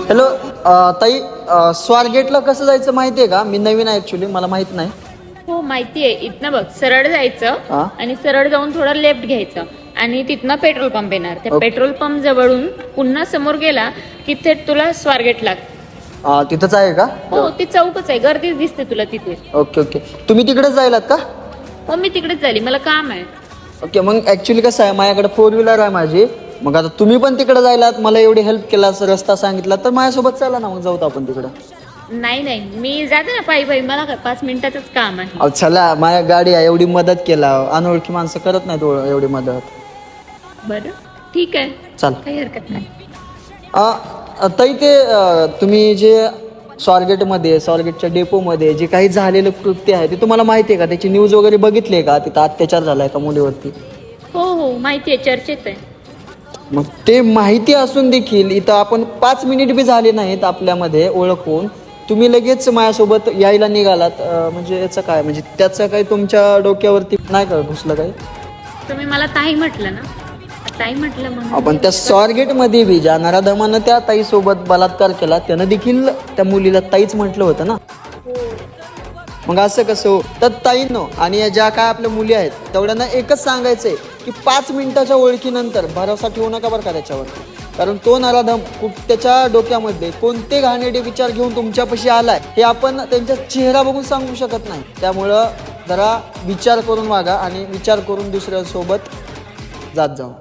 Hello ताई, स्वारगेटला कसं जायचं माहिती आहे का? मी नवीन आहे ऍक्च्युली, मला माहित नाही. हो माहिती आहे. इथनं बघ सरळ जायचं हा. आणि सरळ जाऊन थोडं लेफ्ट घ्यायचं आणि तिथनं पेट्रोल पंप येणार. त्या ओके. पेट्रोल पंप जवळून पुन्हा समोर गेला की थेट तुला स्वारगेट लागतं. तिथंच आहे का? हो ती चौकच आहे, गर्दीच दिसते तुला तिथे. Okay okay. तुम्ही तिकडेच जायलात का? हो मी तिकडेच झाली, मला काम आहे. ओके, मग ऍक्च्युली कसं आहे, माझ्याकडे 4 व्हीलर आहे माझी. मग आता तुम्ही पण तिकडे जायलात, मला एवढी हेल्प केला, रस्ता सांगितला, तर माझ्यासोबत चला ना, मग जाऊ आपण तिकडं. नाही नाही, मी जाते ना पायी पायी, मला काय 5 मिनिटाचंच काम आहे. अहो चला, माझ्या गाडी आहे, एवढी मदत केला. अनोळखी माणसं करत नाहीत एवढी मदत. बरं ठीक आहे, चल. काही हरकत नाही. ताई, ते तुम्ही जे स्वारगेटच्या डेपोमध्ये जे काही झालेलं कृत्य आहे ते तुम्हाला माहिती आहे का? त्याची न्यूज वगैरे बघितली आहे का? तिथं अत्याचार झालाय का मुलीवरती? हो हो माहिती आहे, चर्चेत आहे. मग ते माहिती असून देखील इथं आपण 5 मिनिट बी झाले नाहीत आपल्यामध्ये ओळख होऊन, तुम्ही लगेच माझ्यासोबत यायला निघालात. म्हणजे याचं काय, म्हणजे त्याचं काही तुमच्या डोक्यावरती नाही का घुसलं काही? तुम्ही मला ताई म्हटलं ना, ताई म्हटलं म्हणून आपण त्या स्वारगेटमध्ये बी ज्या नराधमानं त्या ताईसोबत बलात्कार केला, त्यानं देखील त्या मुलीला ताईच म्हटलं होतं ना. मग असं कसं हो? तर ताईंनो आणि या ज्या काय आपल्या मुली आहेत तेवढ्यांना एकच सांगायचंय की 5 मिनिटाच्या ओळखीनंतर भरोसा ठेवू नका बरं का त्याच्यावर. कारण तो नराधम त्याच्या डोक्यामध्ये कोणते घाणेरडे विचार घेऊन तुमच्यापाशी आलाय हे आपण त्यांचा चेहरा बघून सांगू शकत नाही. त्यामुळं जरा विचार करून वागा आणि विचार करून दुसऱ्यासोबत जात जाऊ.